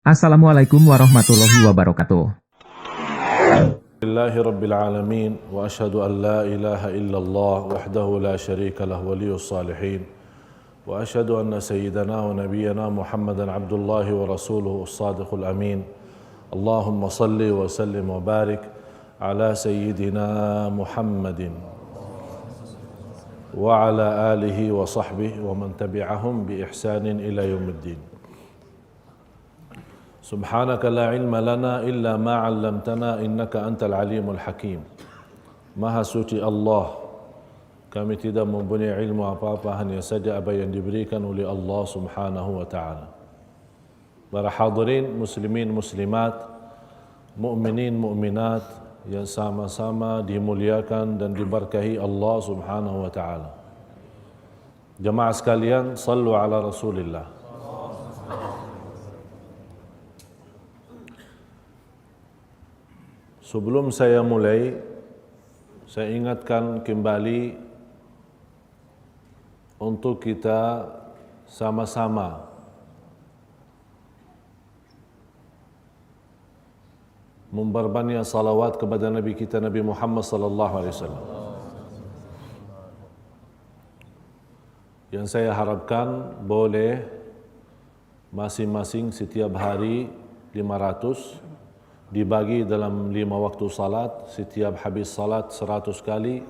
Assalamualaikum warahmatullahi wabarakatuh. لله رب العالمين وأشهد أن لا إله إلا الله وحده لا شريك له ولي الصالحين وأشهد أن سيدنا ونبينا محمدا عبد الله ورسوله الصادق الأمين اللهم صل وسلم وبارك على سيدنا محمد وعلى آله وصحبه ومن تبعهم بإحسان إلى يوم الدين. سبحانك لا علم لنا إلا ما علمتنا إنك أنت العليم الحكيم. Maha suci Allah, kami tidak mempunyai ilmu apa-apa, hanya saja apa yang diberikan oleh Allah Subhanahu wa taala. Para hadirin muslimin muslimat, mukminin mukminat yang sama-sama dimuliakan dan diberkahi Allah Subhanahu wa taala. Jemaah sekalian, sallu ala Rasulillah. Sebelum saya mulai, saya ingatkan kembali untuk kita sama-sama memperbanyak salawat kepada Nabi kita Nabi Muhammad sallallahu alaihi wasallam. Yang saya harapkan boleh masing-masing setiap hari 500 dibagi dalam 5 waktu salat, setiap habis salat 100 kali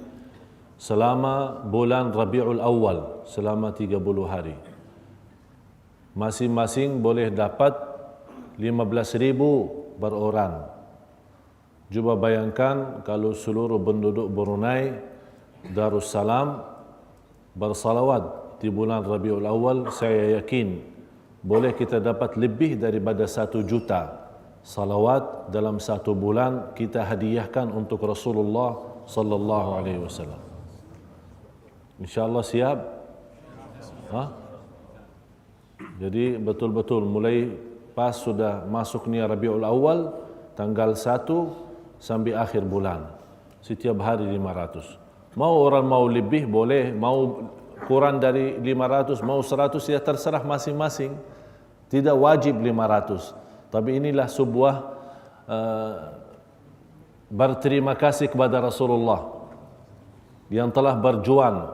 selama bulan Rabiul Awal, selama 30 hari. Masing-masing boleh dapat 15.000 per orang. Cuba bayangkan kalau seluruh penduduk Brunei Darussalam bersalawat di bulan Rabiul Awal, saya yakin boleh kita dapat lebih daripada 1 juta salawat dalam 1 bulan kita hadiahkan untuk Rasulullah sallallahu alaihi wasallam. Insyaallah siap? Jadi betul-betul mulai pas sudah masuknya Rabiul Awal tanggal 1 sampai akhir bulan. Setiap hari 500. Mau orang mau lebih boleh, mau kurang dari 500, mau 100 ya terserah masing-masing. Tidak wajib 500. Tapi inilah sebuah berterima kasih kepada Rasulullah yang telah berjuang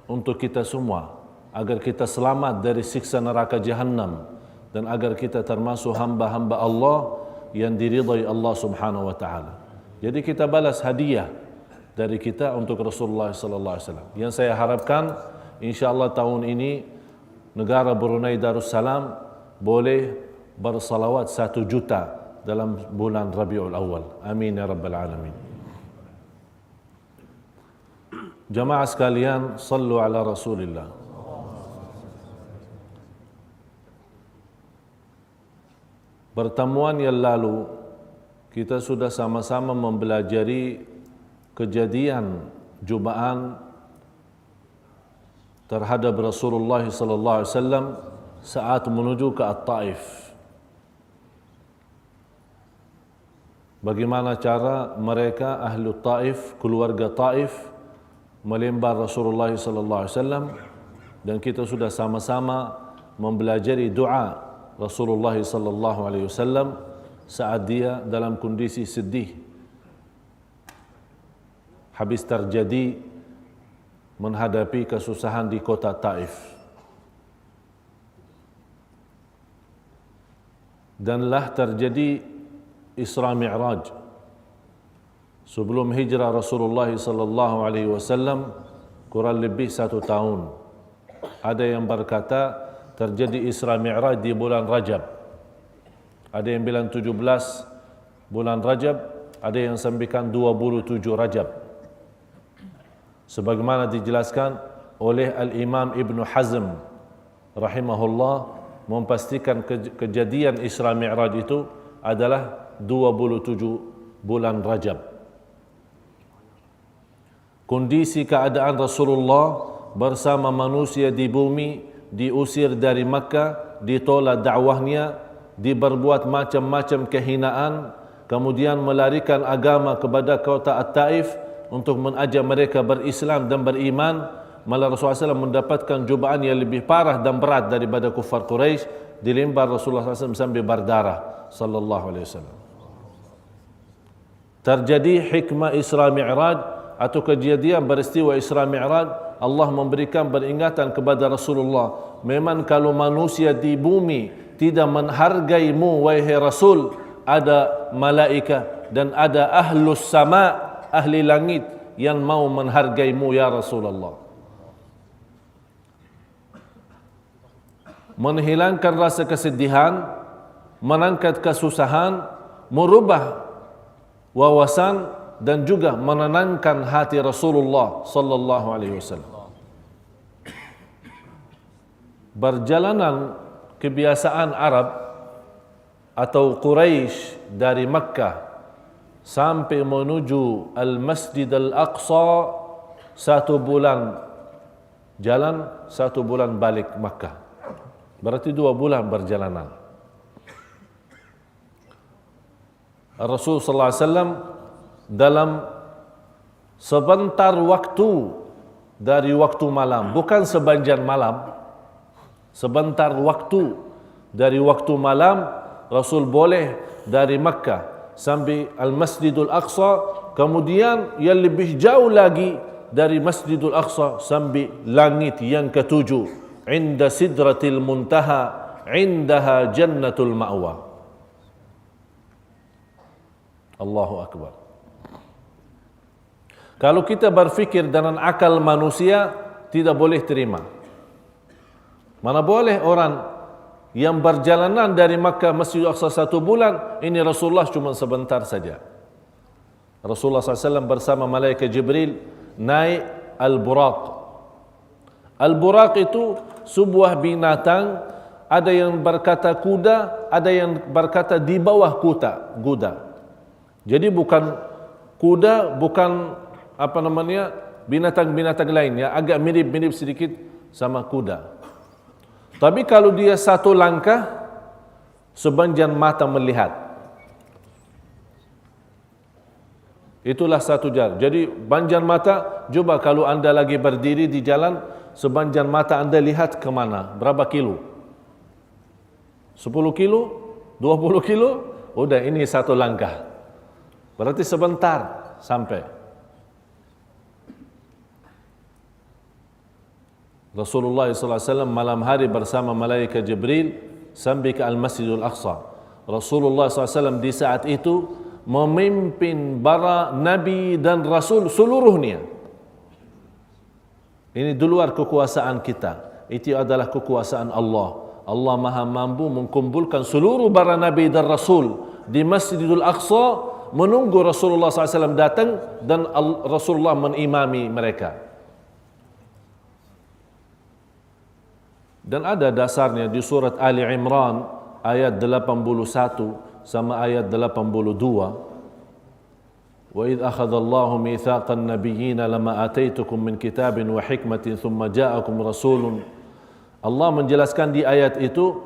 untuk kita semua agar kita selamat dari siksa neraka Jahannam dan agar kita termasuk hamba-hamba Allah yang diridai Allah Subhanahu wa taala. Jadi kita balas hadiah dari kita untuk Rasulullah sallallahu alaihi wasallam. Yang saya harapkan insyaallah tahun ini negara Brunei Darussalam boleh bersalawat 1 juta dalam bulan Rabiul Awal. Amin ya rabbal alamin. Jamaah sekalian, sallu ala Rasulillah. Pertemuan yang lalu kita sudah sama-sama mempelajari kejadian cubaan terhadap Rasulullah sallallahu alaihi wasallam saat menuju ke At-Taif. Bagaimana cara mereka ahli Taif, keluarga Taif melempar Rasulullah sallallahu alaihi wasallam, dan kita sudah sama-sama mempelajari doa Rasulullah sallallahu alaihi wasallam saat dia dalam kondisi sedih habis terjadi menghadapi kesusahan di kota Taif. Danlah terjadi Isra Mi'raj sebelum hijrah Rasulullah sallallahu alaihi wasallam kurang lebih 1 tahun. Ada yang berkata terjadi Isra Mi'raj di bulan Rajab. Ada yang bilang 17 bulan Rajab, ada yang sampaikan 27 Rajab. Sebagaimana dijelaskan oleh Al-Imam Ibn Hazm rahimahullah, memastikan kejadian Isra Mi'raj itu adalah 27 bulan Rajab. Kondisi keadaan Rasulullah bersama manusia di bumi, diusir dari Makkah, ditolak dakwahnya, diberbuat macam-macam kehinaan, kemudian melarikan agama kepada kota At-Taif untuk mengajak mereka berislam dan beriman. Malah Rasulullah SAW mendapatkan cubaan yang lebih parah dan berat daripada kufar Quraisy, dilempar Rasulullah SAW sambil berdarah sallallahu alaihi wasallam. Terjadi hikmah Isra Mi'raj atau kejadian peristiwa Isra Mi'raj, Allah memberikan peringatan kepada Rasulullah, memang kalau manusia di bumi tidak menghargaimu wahai Rasul, ada malaikat dan ada ahlus sama, ahli langit yang mau menghargaimu ya Rasulullah. Menghilangkan rasa kesedihan, mengangkat kesusahan, merubah wawasan dan juga menenangkan hati Rasulullah sallallahu alaihi wasallam. Perjalanan kebiasaan Arab atau Quraisy dari Makkah sampai menuju Al-Masjid Al-Aqsa 1 bulan jalan, 1 bulan balik Makkah. Berarti 2 bulan perjalanan. Rasul sallallahu alaihi wasallam dalam sebentar waktu dari waktu malam, bukan sepanjang malam, sebentar waktu dari waktu malam, Rasul boleh dari Makkah sampai Al-Masjidul Aqsa, kemudian yang lebih jauh lagi dari Masjidul Aqsa sampai langit yang ke-7, inda sidratil muntaha, indaha jannatul ma'wa. Allahu Akbar. Kalau kita berfikir dengan akal manusia, tidak boleh terima. Mana boleh orang yang berjalanan dari Makkah Masjidul Aqsa 1 bulan, ini Rasulullah cuma sebentar saja. Rasulullah SAW bersama malaikat Jibril naik Al-Buraq. Al-Buraq itu sebuah binatang, ada yang berkata kuda, ada yang berkata di bawah kuda. Jadi bukan kuda, bukan binatang-binatang lain, ya agak mirip-mirip sedikit sama kuda. Tapi kalau dia 1 langkah, sepanjang mata melihat. Itulah 1 jalan. Jadi panjang mata, coba kalau anda lagi berdiri di jalan, sepanjang mata anda lihat ke mana, berapa kilo? 10 kilo? 20 kilo? Udah, ini 1 langkah. Berarti sebentar sampai. Rasulullah SAW malam hari bersama malaikat Jibril sampai ke Al-Masjidul Aqsa. Rasulullah SAW di saat itu memimpin para nabi dan rasul seluruhnya. Ini di luar kekuasaan kita. Itu adalah kekuasaan Allah. Allah Maha mampu mengumpulkan seluruh para nabi dan rasul di Masjidul Aqsa, menunggu Rasulullah SAW datang dan Rasulullah mengimami mereka. Dan ada dasarnya di surat Ali Imran ayat 81 sama ayat 82. Wa idh akhadallahu mitsaqan nabiyyina lama ataitukum min kitabin wa hikmatin thumma ja'akum rasulun. Allah menjelaskan di ayat itu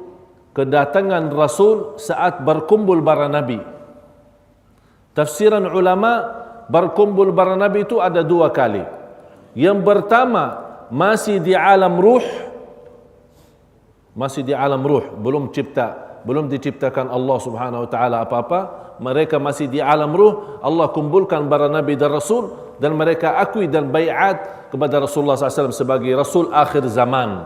kedatangan Rasul saat berkumpul para nabi. Tafsiran ulama, berkumpul para nabi itu ada 2 kali. Yang pertama masih di alam ruh, belum diciptakan Allah Subhanahu wa taala apa-apa, mereka masih di alam ruh. Allah kumpulkan para nabi dan rasul dan mereka akui dan baiat kepada Rasulullah SAW sebagai rasul akhir zaman.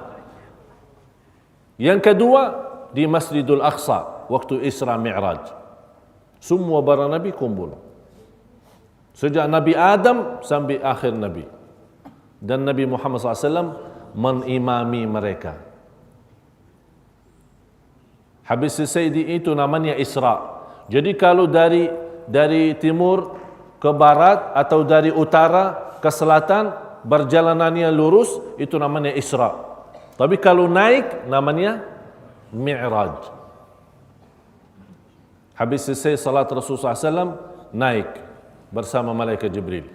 Yang kedua di Masjidul Aqsa waktu Isra Mi'raj. Semua para nabi kumpul. Sejak Nabi Adam sampai akhir nabi. Dan Nabi Muhammad SAW mengimami mereka. Habis selesai itu namanya Isra. Jadi kalau dari timur ke barat atau dari utara ke selatan berjalanannya lurus, itu namanya Isra. Tapi kalau naik namanya Mi'raj. Habis selesai salat Rasulullah SAW, naik bersama malaikat Jibril.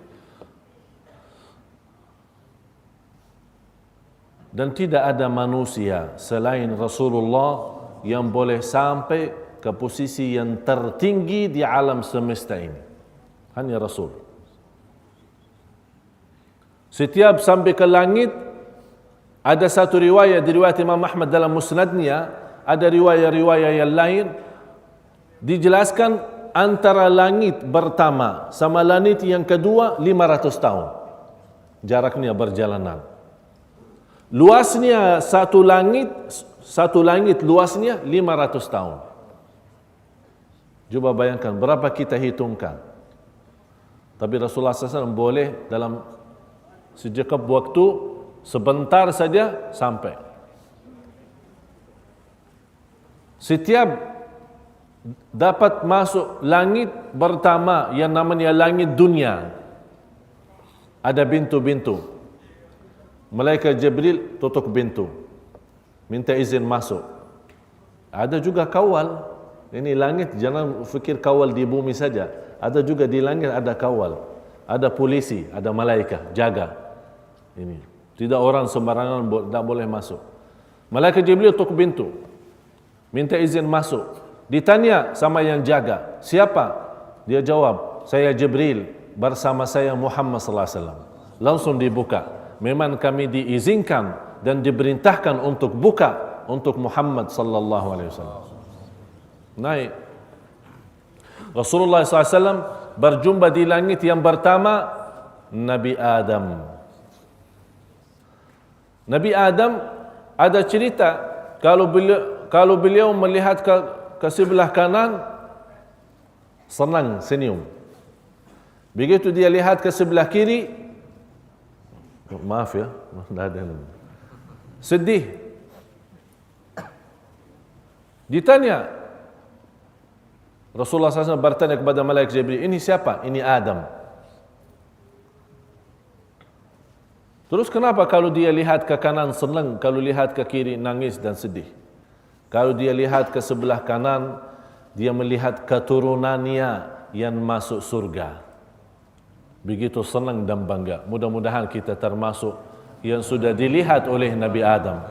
Dan tidak ada manusia selain Rasulullah yang boleh sampai ke posisi yang tertinggi di alam semesta ini. Hanya Rasul. Setiap sampai ke langit, ada satu riwayat, di riwayat Imam Ahmad dalam musnadnya, ada riwayat-riwayat yang lain dijelaskan antara langit pertama sama langit yang kedua 500 tahun jaraknya berjalanan. Luasnya satu langit luasnya 500 tahun. Cuba bayangkan berapa kita hitungkan. Tapi Rasulullah SAW boleh dalam sejekap waktu sebentar saja sampai. Setiap dapat masuk langit pertama yang namanya langit dunia, ada pintu-pintu. Malaikat Jibril tutup pintu, minta izin masuk. Ada juga kawal. Ini langit, jangan fikir kawal di bumi saja. Ada juga di langit ada kawal, ada polisi, ada malaikat jaga. Ini tidak orang sembarangan tidak boleh masuk. Malaikat Jibril tutup pintu, minta izin masuk. Ditanya sama yang jaga, siapa? Dia jawab, saya Jibril, bersama saya Muhammad sallallahu alaihi wasallam. Langsung dibuka. Memang kami diizinkan dan diperintahkan untuk buka untuk Muhammad sallallahu alaihi wasallam. Naik. Rasulullah SAW berjumpa di langit yang pertama Nabi Adam. Nabi Adam ada cerita kalau beliau melihat ke sebelah kanan senang senyum. Begitu dia lihat ke sebelah kiri, maaf ya, tidak ada sedih. Ditanya, Rasulullah SAW bertanya kepada malaikat Jibril, ini siapa? Ini Adam. Terus kenapa kalau dia lihat ke kanan senang, kalau lihat ke kiri nangis dan sedih? Kalau dia lihat ke sebelah kanan, dia melihat keturunannya yang masuk surga. Begitu senang dan bangga. Mudah-mudahan kita termasuk yang sudah dilihat oleh Nabi Adam.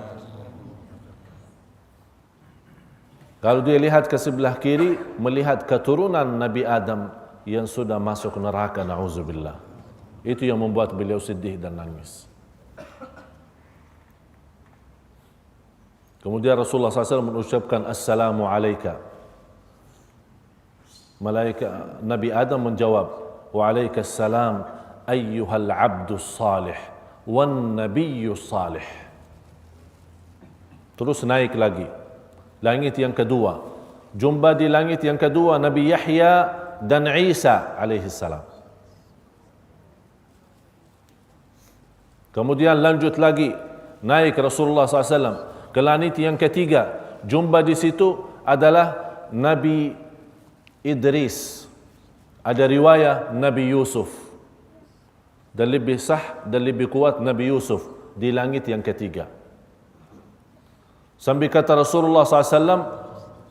Kalau dia lihat ke sebelah kiri, melihat keturunan Nabi Adam yang sudah masuk neraka, na'udzubillah. Itu yang membuat beliau sedih dan nangis. Kemudian Rasulullah SAW mengucapkan Assalamu alaika. Malaikat Nabi Adam menjawab, وعليك السلام أيها العبد الصالح والنبي الصالح. Terus naik lagi langit yang kedua, jumpa di langit yang kedua Nabi Yahya dan Isa alaihi salam. Kemudian lanjut lagi naik Rasulullah SAW ke langit yang ketiga, jumpa di situ adalah Nabi Idris. Ada riwayat Nabi Yusuf, dan lebih sah dan lebih kuat Nabi Yusuf di langit yang ketiga. Sampai kata Rasulullah SAW,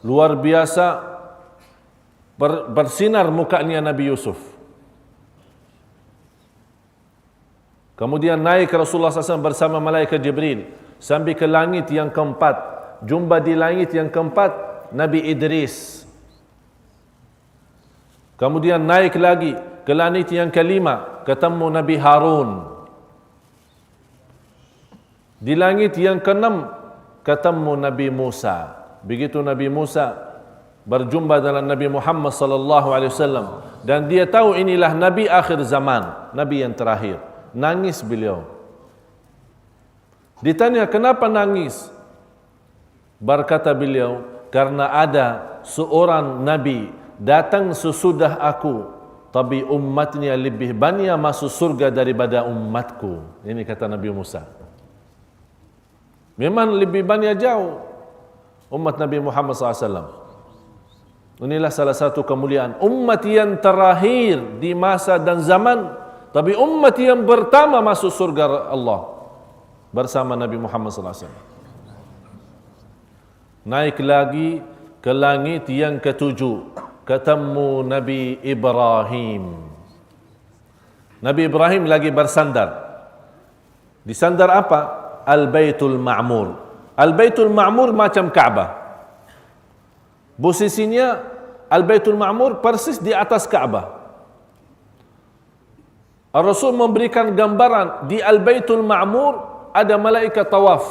luar biasa bersinar mukanya Nabi Yusuf. Kemudian naik Rasulullah SAW bersama malaikat Jibril sampai ke langit yang keempat. Jumpa di langit yang keempat Nabi Idris. Kemudian naik lagi ke langit yang kelima, ketemu Nabi Harun. Di langit yang keenam, ketemu Nabi Musa. Begitu Nabi Musa berjumpa dengan Nabi Muhammad sallallahu alaihi wasallam dan dia tahu inilah nabi akhir zaman, nabi yang terakhir. Nangis beliau. Ditanya kenapa nangis? Berkata beliau, karena ada seorang nabi datang sesudah aku, tapi umatnya lebih banyak masuk surga daripada umatku. Ini kata Nabi Musa. Memang lebih banyak jauh umat Nabi Muhammad SAW. Inilah salah satu kemuliaan umat yang terakhir di masa dan zaman, tapi umat yang pertama masuk surga Allah bersama Nabi Muhammad SAW. Naik lagi ke langit yang ketujuh, ketemu Nabi Ibrahim. Nabi Ibrahim lagi bersandar. Disandar apa? Al-Baitul Ma'mur. Al-Baitul Ma'mur macam Ka'bah. Posisinya Al-Baitul Ma'mur persis di atas Ka'bah. Rasul memberikan gambaran di Al-Baitul Ma'mur ada malaikat tawaf.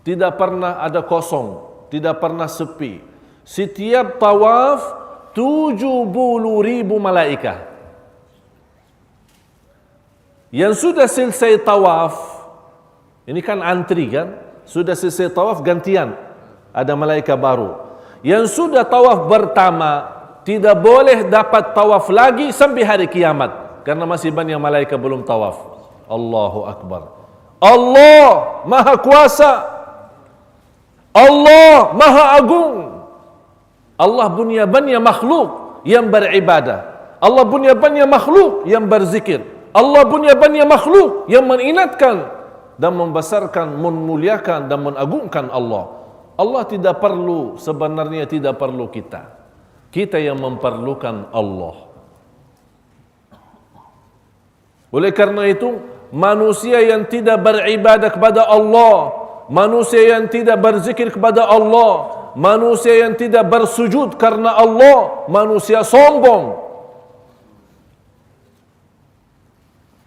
Tidak pernah ada kosong. tidak pernah sepi. Setiap tawaf 70.000 malaikah. Yang sudah selesai tawaf, ini kan antri kan, sudah selesai tawaf gantian, ada malaikat baru. Yang sudah tawaf pertama tidak boleh dapat tawaf lagi sampai hari kiamat, karena masih banyak malaikat belum tawaf. Allahu Akbar. Allah Maha Kuasa, Allah Maha Agung. Allah punya banyak makhluk yang beribadah, Allah punya banyak makhluk yang berzikir, Allah punya banyak makhluk yang mengingatkan dan membesarkan, memuliakan dan mengagungkan Allah. Allah tidak perlu, sebenarnya tidak perlu kita. Kita yang memerlukan Allah. Oleh karena itu, manusia yang tidak beribadah kepada Allah, manusia yang tidak berzikir kepada Allah, manusia yang tidak bersujud karena Allah, manusia sombong.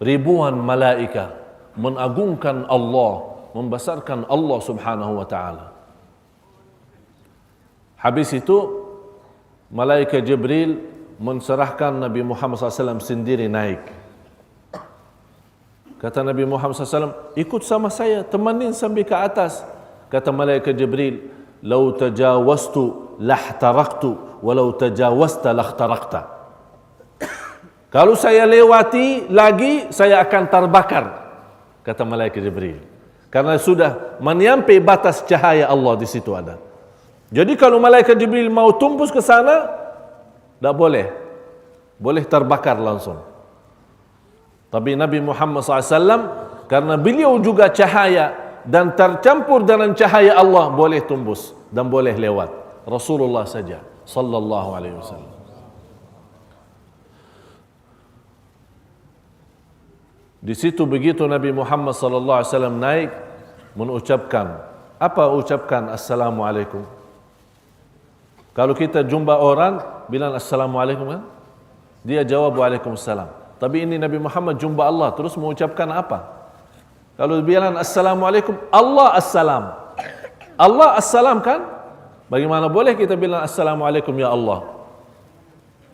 Ribuan malaikat mengagungkan Allah, membesarkan Allah Subhanahu wa taala. Habis itu malaikat Jibril menserahkan Nabi Muhammad SAW sendiri naik. Kata Nabi Muhammad SAW, ikut sama saya, temanin sampai ke atas. Kata malaikat Jibril, "Lau tajawaztu lahtaraktu, walau tajawazta lahtarakta." Kalau saya lewati lagi, saya akan terbakar, kata malaikat Jibril. Karena sudah menyampai batas cahaya Allah di situ ada. Jadi kalau malaikat Jibril mau tembus ke sana, tak boleh. Boleh terbakar langsung. Tapi Nabi Muhammad SAW, karena beliau juga cahaya dan tercampur dengan cahaya Allah, boleh tembus dan boleh lewat. Rasulullah saja sallallahu alaihi wasallam. Di situ begitu Nabi Muhammad sallallahu alaihi wasallam naik, mengucapkan, apa ucapkan assalamualaikum? Kalau kita jumpa orang bilang assalamualaikum kan? Dia jawab waalaikumsalam. Tapi ini Nabi Muhammad jumpa Allah terus mengucapkan apa? Kalau bilang assalamualaikum, Allah assalam. Allah assalam kan? Bagaimana boleh kita bilang assalamualaikum ya Allah?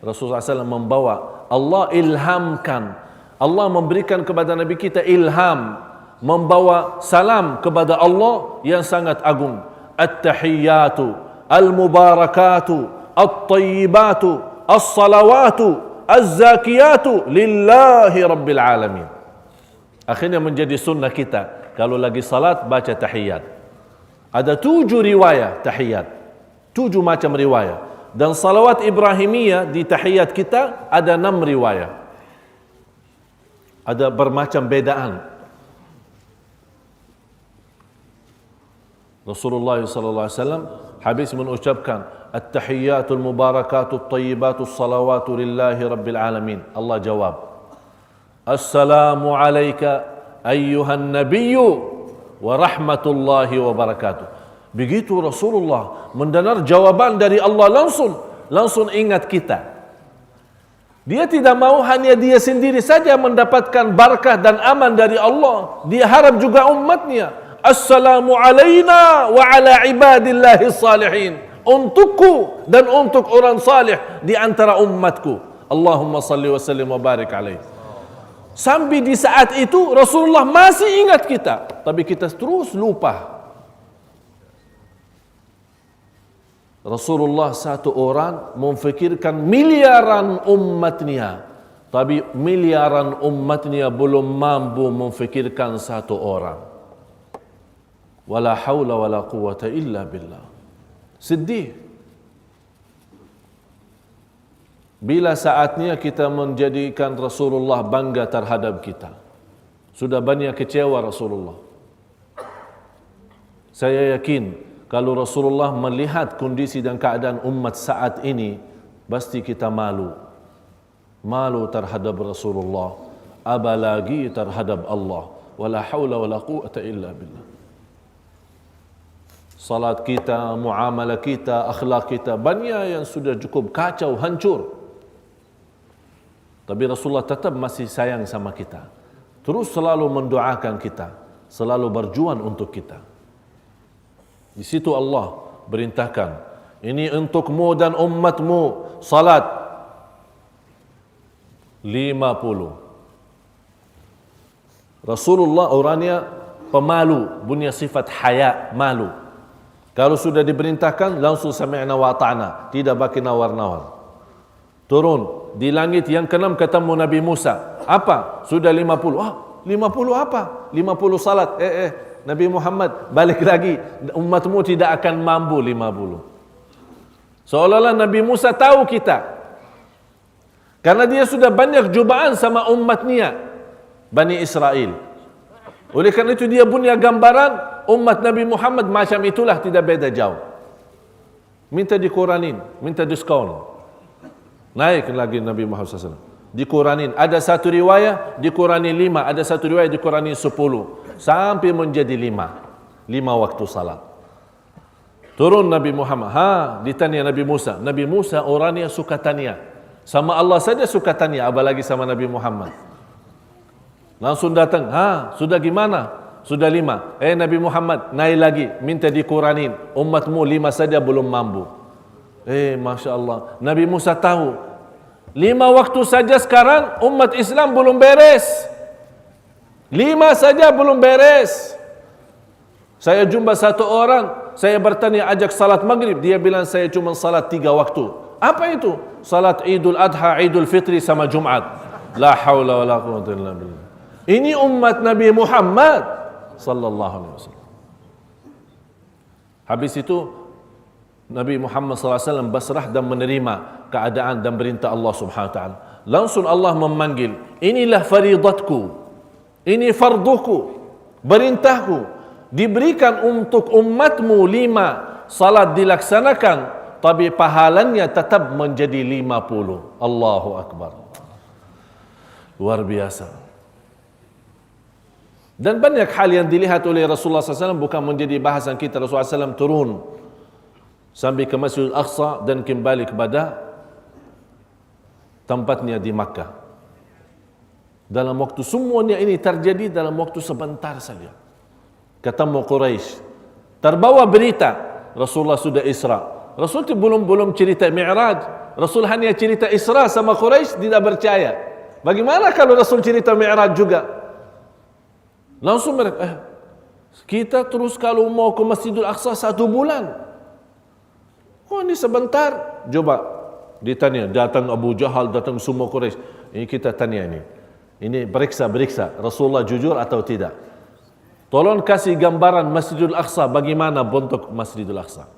Rasulullah SAW membawa, Allah ilhamkan, Allah memberikan kepada Nabi kita ilham, membawa salam kepada Allah yang sangat agung. At-tahiyyatu, al-mubarakatu, at-tayyibatu, as-salawatu, az-zakiyatu lillahi rabbil alamin. Akhirnya menjadi sunnah kita, kalau lagi salat baca tahiyat. Ada 7 riwayat tahiyat, 7 macam riwayat. Dan salawat Ibrahimiyah di tahiyat kita ada 6 riwayat. Ada bermacam bedaan. Rasulullah sallallahu alaihi wasallam habis mengucapkan at-tahiyyatul mubarakatut thayyibatu's salawatu lillahi rabbil alamin. Allah jawab, assalamu alayka ayyuhan nabiyyu wa rahmatullahi wa barakatuh. Begitu Rasulullah mendengar jawaban dari Allah langsung ingat kita. Dia tidak mau hanya dia sendiri saja mendapatkan barakah dan aman dari Allah. Dia harap juga umatnya. Assalamu alayna wa ala ibadillahi salihin. Untukku dan untuk orang salih di antara umatku. Allahumma salli wa sallim wa barik alaih. Sampai di saat itu Rasulullah masih ingat kita, tapi kita terus lupa. Rasulullah satu orang memfikirkan miliaran umatnya, tapi miliaran umatnya belum mampu memfikirkan satu orang. Wala haula wala quwwata illa billah. Sedih. Bila saatnya kita menjadikan Rasulullah bangga terhadap kita. Sudah banyak kecewa Rasulullah. Saya yakin kalau Rasulullah melihat kondisi dan keadaan umat saat ini, pasti kita malu. Malu terhadap Rasulullah, apalagi terhadap Allah. Wala haula wala quwwata illa billah. Salat kita, muamalah kita, akhlak kita, banyak yang sudah cukup kacau, hancur. Tapi Rasulullah tetap masih sayang sama kita. Terus selalu mendoakan kita, selalu berjuang untuk kita. Di situ Allah berintahkan, ini untukmu dan umatmu salat 50. Rasulullah orangnya pemalu, punya sifat haya, malu. Kalau sudah diperintahkan langsung sami'na wa ta'na, tidak bagi nawar-nawar. Turun di langit yang keenam ketemu Nabi Musa. Apa? Sudah 50. 50 apa? 50 salat. Nabi Muhammad balik lagi, umatmu tidak akan mampu 50. Seolah-olah Nabi Musa tahu kita, karena dia sudah banyak cubaan sama umatnya Bani Israel. Oleh karena itu dia punya gambaran umat Nabi Muhammad macam itulah, tidak beda jauh. Minta dikuranin, minta diskon. Naik lagi Nabi Muhammad SAW, dikuranin. Ada satu riwayat dikurani 5, ada satu riwayat dikurani 10, sampai menjadi 5 waktu salat. Turun Nabi Muhammad, ditanya Nabi Musa. Nabi Musa orangnya suka tanya, sama Allah saja suka tanya, apalagi sama Nabi Muhammad. Langsung datang, sudah gimana? Sudah 5. Nabi Muhammad, naik lagi, minta dikuranin. Umatmu 5 saja belum mampu. Masya Allah. Nabi Musa tahu, 5 waktu saja sekarang umat Islam belum beres. 5 saja belum beres. Saya jumpa satu orang, saya bertanya ajak salat maghrib, dia bilang saya cuma salat 3 waktu. Apa itu? Salat Idul Adha, Idul Fitri sama Jumat. La haula wala quwwata illa billah. Ini umat Nabi Muhammad sallallahu alaihi wasallam. Habis itu Nabi Muhammad sallallahu alaihi wasallam berserah dan menerima keadaan dan perintah Allah Subhanahu wa taala. Langsung Allah memanggil, inilah faridatku, ini farduku, perintahku, diberikan untuk umatmu 5 salat dilaksanakan, tapi pahalanya tetap menjadi 50. Allahu Akbar. Luar biasa. Dan banyak hal yang dilihat oleh Rasulullah SAW, bukan menjadi bahasan kita. Rasulullah SAW turun sampai ke Masjidil Aqsa dan kembali kepada tempatnya di Makkah. Dalam waktu semuanya ini terjadi dalam waktu sebentar saja. Ketemu Quraisy, terbawa berita Rasulullah sudah Isra. Rasul itu belum cerita Mi'raj. Rasul hanya cerita Isra sama Quraisy, tidak percaya. Bagaimana kalau Rasul cerita Mi'raj juga? Langsung mereka, kita terus kalau mau ke Masjidil Aqsa 1 bulan. Ini sebentar. Coba ditanya, datang Abu Jahal, datang semua Quraisy. Ini kita tanya ini. Ini beriksa Rasulullah jujur atau tidak. Tolong kasih gambaran Masjidil Aqsa, bagaimana bentuk Masjidil Aqsa.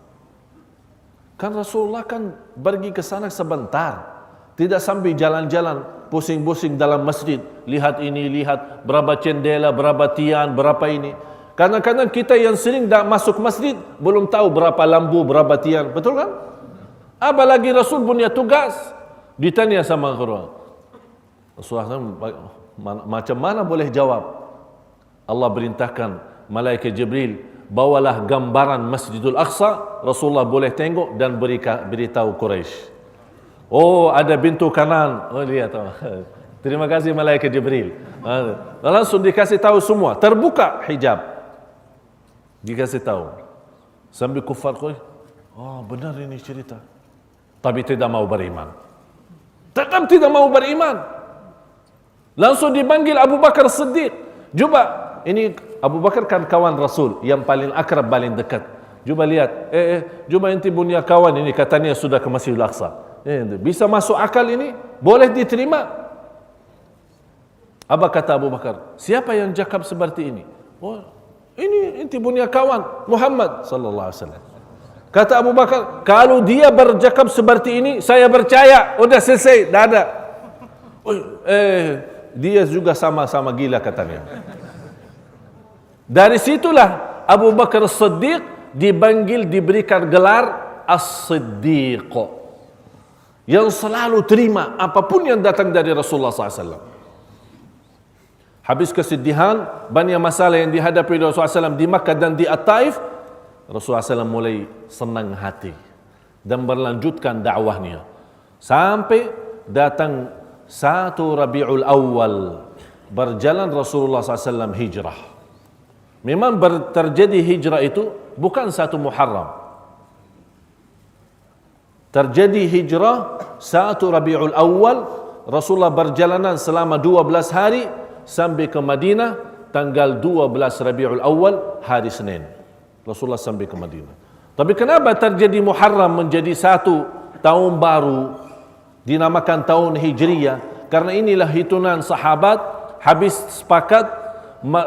Kan Rasulullah kan pergi ke sana sebentar, tidak sampai jalan-jalan pusing-pusing dalam masjid, lihat ini, lihat berapa cendela, berapa tiang, berapa ini. Kadang-kadang kita yang sering dah masuk masjid belum tahu berapa lampu, berapa tiang, betul kan? Apalagi Rasul punya tugas, ditanya sama Rasulullah. Rasulullah macam mana boleh jawab? Allah perintahkan malaikat Jibril, bawalah gambaran Masjidil Aqsa. Rasulullah boleh tengok dan beritahu Quraisy. Ada pintu kanan. Lihat. Terima kasih malaikat Jibril. Langsung dikasih tahu semua. Terbuka hijab. Dikasih tahu. Sambil kufar Quraisy, benar ini cerita. Tapi tidak mau beriman. Tetap tidak mau beriman. Langsung dipanggil Abu Bakar Siddiq. Coba, ini Abu Bakar kan kawan Rasul yang paling akrab, paling dekat. Coba lihat, coba inti punya kawan ini katanya sudah ke Masjidil Aqsa. Bisa masuk akal ini? Boleh diterima? Apa kata Abu Bakar? Siapa yang cakap seperti ini? Ini inti punya kawan Muhammad sallallahu alaihi wasallam. Kata Abu Bakar, kalau dia bercakap seperti ini, saya percaya. Udah selesai, dah ada. Dia juga sama-sama gila katanya. Dari situlah Abu Bakar Siddiq dipanggil, diberikan gelar As-Siddiq, yang selalu terima apapun yang datang dari Rasulullah SAW. Habis kesedihan, banyak masalah yang dihadapi oleh Rasulullah SAW di Makkah dan di At-Taif, Rasulullah SAW mulai senang hati dan berlanjutkan dakwahnya sampai datang 1 Rabiul Awal, berjalan Rasulullah SAW hijrah. Memang terjadi hijrah itu bukan 1 Muharram. terjadi hijrah 1 Rabiul Awal, Rasulullah berjalanan selama 12 hari sampai ke Madinah tanggal 12 Rabiul Awal, hari Senin. Rasulullah sampai ke Madinah. Tapi kenapa terjadi Muharram menjadi satu tahun baru, dinamakan tahun Hijriyah? Karena inilah hitungan sahabat, habis sepakat,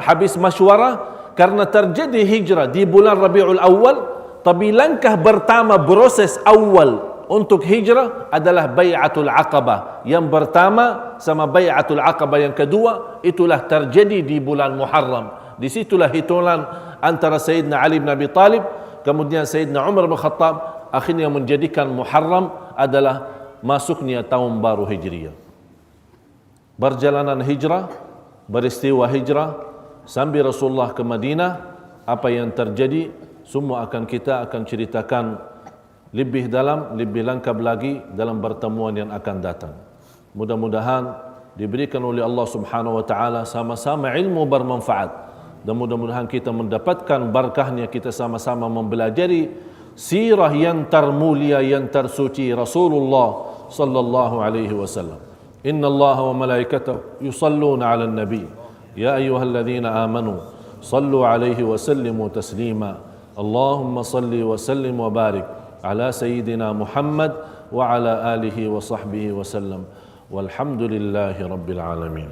habis masywarah, karena terjadi hijrah di bulan Rabiul Awal, tapi langkah pertama proses awal untuk hijrah adalah Bai'atul Aqabah. Yang pertama sama Bai'atul Aqabah yang kedua, itulah terjadi di bulan Muharram. Di situlah hitungan antara Sayyidina Ali bin Abi Talib, kemudian Sayyidina Umar bin Khattab, akhirnya menjadikan Muharram adalah masuknya tahun baru Hijriyah. Perjalanan hijrah, beristiwa hijrah, sambil Rasulullah ke Madinah, apa yang terjadi, semua kita akan ceritakan lebih dalam, lebih lengkap lagi dalam pertemuan yang akan datang. Mudah-mudahan diberikan oleh Allah Subhanahu wa taala sama-sama ilmu bermanfaat, dan mudah-mudahan kita mendapatkan berkahnya, kita sama-sama mempelajari sirah yang termulia, yang tersuci Rasulullah sallallahu alaihi wasallam. Inna Allah wa malaikatahu yusalluna 'alan nabi ya ayyuhalladzina amanu sallu alaihi wa sallimu taslima. Allahumma salli wa sallim wa barik ala sayyidina Muhammad wa ala alihi wa sahbihi wa sallam. Walhamdulillahi rabbil alamin.